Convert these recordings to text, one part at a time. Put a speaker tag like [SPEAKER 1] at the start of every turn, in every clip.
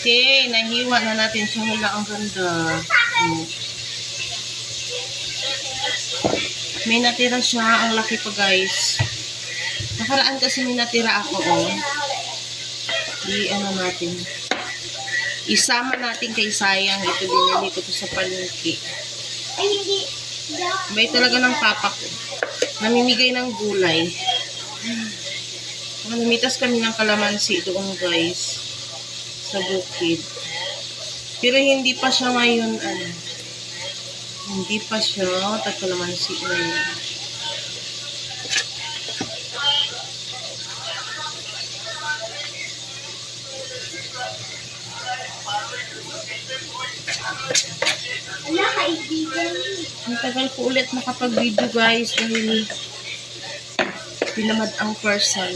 [SPEAKER 1] Okay, nahiwa na natin siya. Wala, ang ganda. May natira siya. Ang laki pa, guys. Nakaraan kasi may natira ako, oh. I-ano natin. Isama natin kay sayang. Ito, binili ko to sa palengke. May talaga ng papa ko. Namimigay ng gulay. Namitas kami ng kalamansi doon, guys. Sa bukid. Pero hindi pa siya ngayon, ano. Hindi pa siya. Kalamansi na yun. Ang tagal ko ulit makapag-video, guys, dahil pinamad ang person.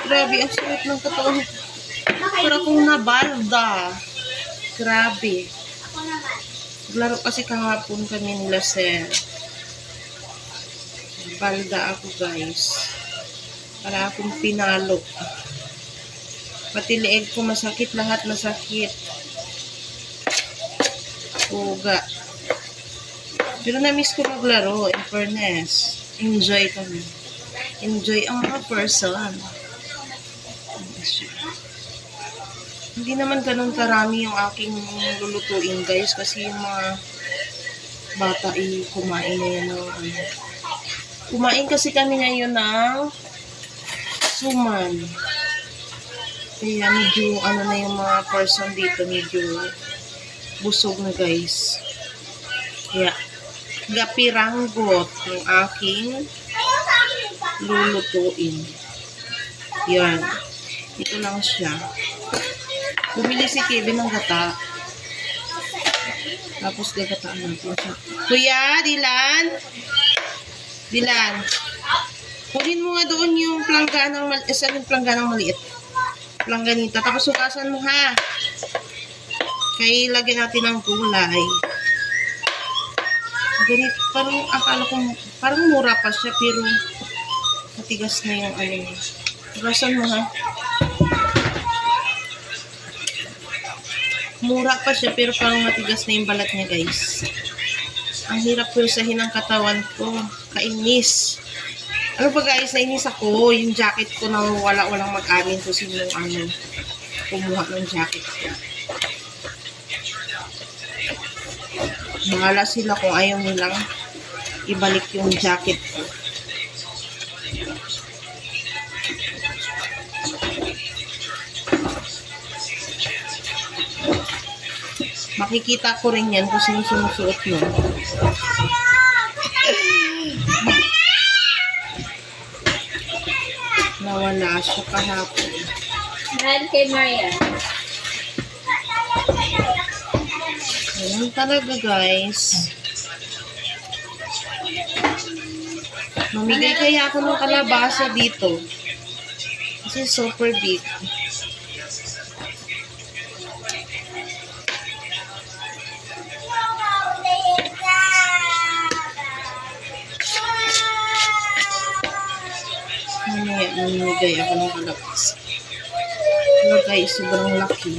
[SPEAKER 1] Grabe, ang sulit ng katawan. Para kung nabalda. Grabe. Naglaro kasi kahapon kami nila, sir. Balda ako, guys. Para akong pinalo. Pati leeg ko masakit. Lahat masakit. Puga. Pero na-miss ko maglaro. In fairness. Enjoy kami. Enjoy ang mga person. Hindi naman ganun karami yung aking lulutuin, guys. Kasi yung mga bata kumain na yan ng ano. Kumain kasi kami ngayon ng suman. Kaya medyo ano na yung mga person dito, medyo busog na, guys. Kaya gapiranggot yung aking lulutuin. Yan. Ito lang siya. Bumili si Kevin ng gata. Tapos gagataan natin siya. Kuya, Dylan? Dylan, kunin mo nga doon yung plangganang maliit. Saan yung plangganang maliit? Plangganita. Tapos sukasan mo, ha? Kaya lagyan natin ng gulay. Ganito, parang akala ko, parang mura pa siya, pero matigas na yung ano. Sukasan mo, ha? Mura pa siya, pero parang matigas na yung balat niya, guys. Ang hirap pulsahin ang katawan ko. Kainis. Ano ba, guys, nainis ako. Yung jacket ko na walang mag-amin kung sino yung ano, kumuha ng jacket ko. Bahala sila kung ayaw nilang ibalik yung jacket ko. Makikita ko rin yan kung sino sumusuot nun. Nawala siya kahapon.
[SPEAKER 2] Mahal kay Maria.
[SPEAKER 1] Ayan talaga, guys. Mamigay kaya ako ng kalabasa dito. Kasi super big. Mamaya mamigay ako ng kalabasa. Ano, guys, sobrang laki.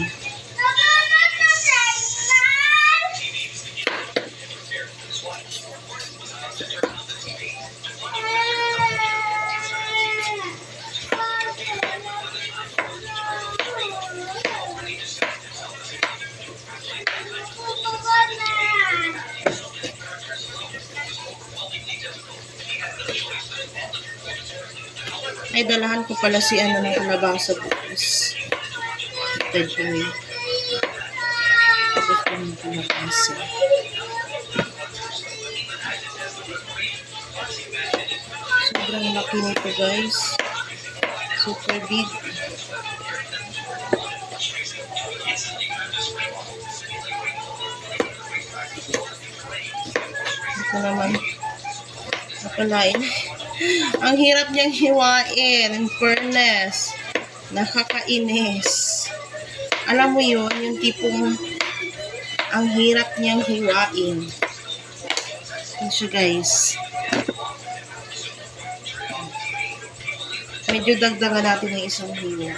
[SPEAKER 1] Ay, dalahan ko pala si ano ng kalabasa bukas. Ito yun. Ito yung kalabasa. Sobrang laki nito, guys. Super big. Ito naman. Nakalain. Ang hirap niyang hiwain. In fairness. Nakakainis. Alam mo yun, yung tipong ang hirap niyang hiwain. Yan siya, guys. Medyo dagdagan natin ng isang hiwa.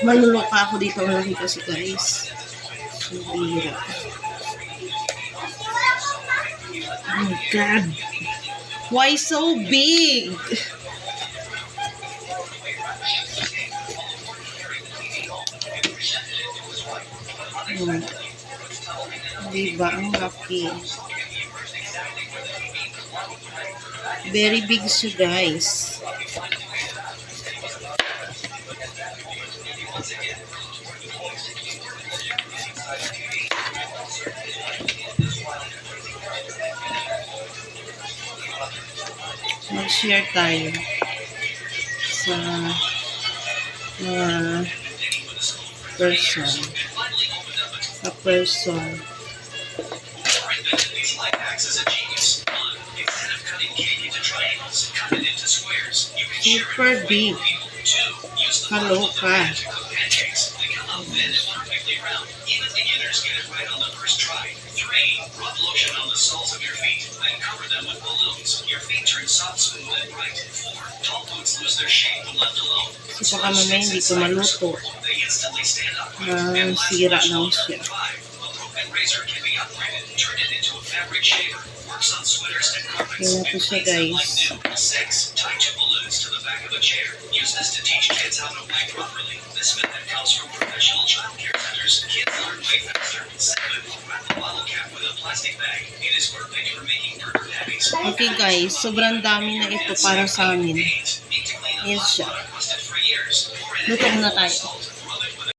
[SPEAKER 1] Maluluka ako dito. Malaki kasi guys. Subira. Oh my God. Why so big? Diba? Ang laki. Very big siya guys. Mag-share tayo sa mga person. Sa person. Super big. Kaloka.
[SPEAKER 3] Rub lotion on the soles of your feet, then cover them with balloons. Your feet turn soft, smooth, and bright. 4. Tall boots lose their shape when left alone.
[SPEAKER 1] Kasi baka mamaya hindi ko maluto.
[SPEAKER 3] They instantly stand upright.
[SPEAKER 1] Sira lang siya.
[SPEAKER 3] 5. A broken razor can be upgraded, turn it into a fabric shaver. Works on sweaters and carpets.
[SPEAKER 1] Kaya po siya guys.
[SPEAKER 3] 6. Tie 2 balloons to the back of a chair. Use this to teach kids how to play properly. This method comes from professional childcare centers. Kids learn way faster. 7. Wrap a bottle cap with a plastic bag. It is perfect for making burger patties.
[SPEAKER 1] Okay guys, sobrang dami na ito para sa amin. Yes siya. Luto muna tayo.